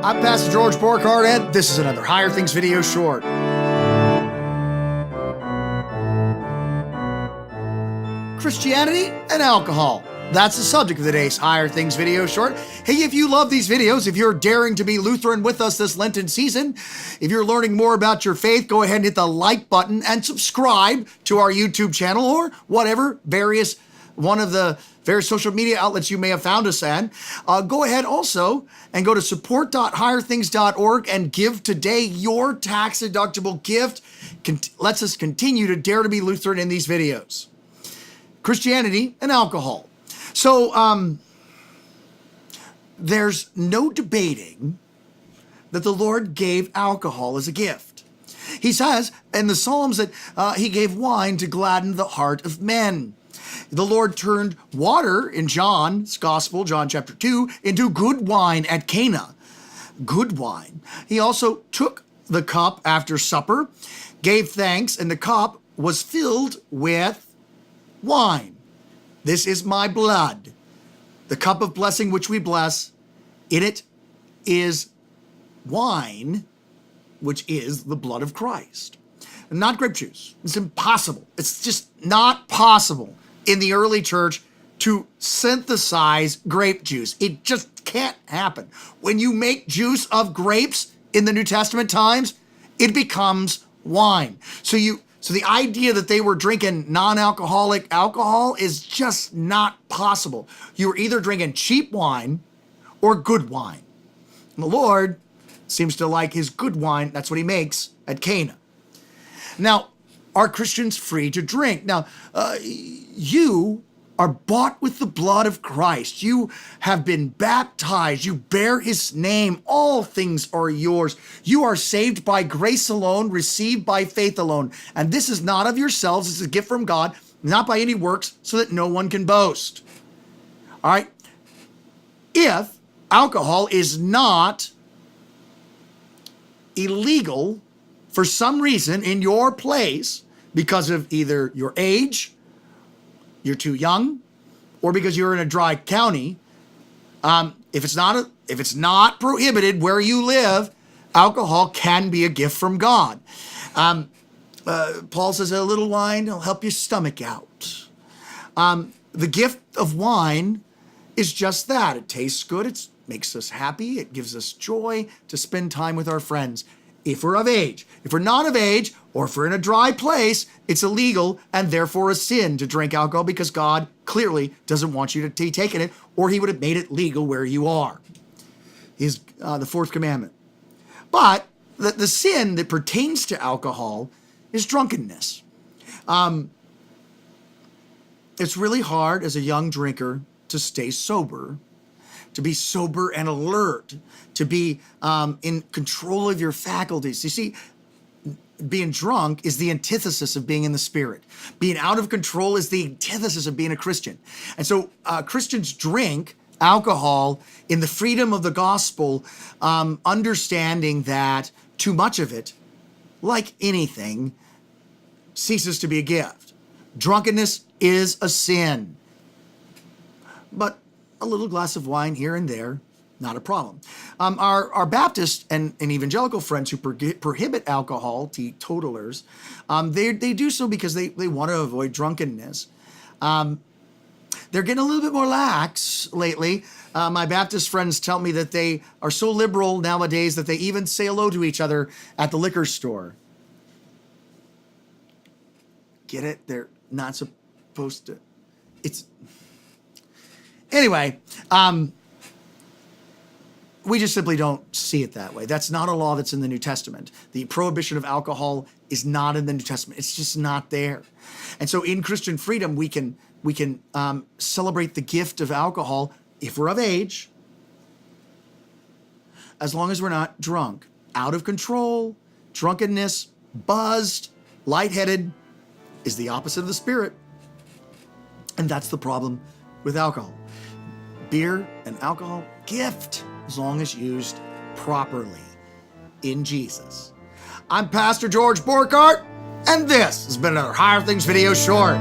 I'm Pastor George Borkhardt, and this is another Higher Things video short. Christianity and alcohol. That's the subject of today's Higher Things video short. Hey, if you love these videos, if you're daring to be Lutheran with us this Lenten season, if you're learning more about your faith, go ahead and hit the like button and subscribe to our YouTube channel or whatever one of the various social media outlets you may have found us at. Go ahead also and go to support.higherthings.org and give today. Your tax-deductible gift lets us continue to dare to be Lutheran in these videos. Christianity and alcohol. So there's no debating that the Lord gave alcohol as a gift. He says in the Psalms that he gave wine to gladden the heart of men. The Lord turned water in John's Gospel, John chapter 2, into good wine at Cana. Good wine. He also took the cup after supper, gave thanks, and the cup was filled with wine. This is my blood, the cup of blessing which we bless. In it is wine, which is the blood of Christ. Not grape juice. It's impossible. It's just not possible in the early church to synthesize grape juice. It just can't happen. When you make juice of grapes in the New Testament times, it becomes wine. So the idea that they were drinking non-alcoholic alcohol is just not possible. You were either drinking cheap wine or good wine. And the Lord seems to like his good wine. That's what he makes at Cana. Now, are Christians free to drink? Now, you are bought with the blood of Christ. You have been baptized. You bear his name. All things are yours. You are saved by grace alone, received by faith alone. And this is not of yourselves. It's a gift from God, not by any works, so that no one can boast. All right? If alcohol is not illegal for some reason in your place, because of either your age, you're too young, or because you're in a dry county, if it's not prohibited where you live, alcohol can be a gift from God. Paul says a little wine will help your stomach out. The gift of wine is just that. It tastes good. It makes us happy. It gives us joy to spend time with our friends. If we're of age. If we're not of age, or if we're in a dry place, it's illegal and therefore a sin to drink alcohol, because God clearly doesn't want you to be taking it, or he would have made it legal where you are. Is the fourth commandment. But the sin that pertains to alcohol is drunkenness. It's really hard as a young drinker to stay sober, to be sober and alert, to be in control of your faculties. You see, being drunk is the antithesis of being in the Spirit. Being out of control is the antithesis of being a Christian. And so Christians drink alcohol in the freedom of the gospel, understanding that too much of it, like anything, ceases to be a gift. Drunkenness is a sin. But a little glass of wine here and there, not a problem. Our Baptist and evangelical friends who prohibit alcohol, teetotalers, they do so because they want to avoid drunkenness. They're getting a little bit more lax lately. My Baptist friends tell me that they are so liberal nowadays that they even say hello to each other at the liquor store. Get it? They're not supposed to. Anyway, we just simply don't see it that way. That's not a law that's in the New Testament. The prohibition of alcohol is not in the New Testament. It's just not there. And so in Christian freedom, we can celebrate the gift of alcohol if we're of age, as long as we're not drunk, out of control. Drunkenness, buzzed, lightheaded is the opposite of the Spirit. And that's the problem with alcohol. Beer and alcohol, gift, as long as used properly in Jesus. I'm Pastor George Borkhardt, and this has been another Higher Things video short.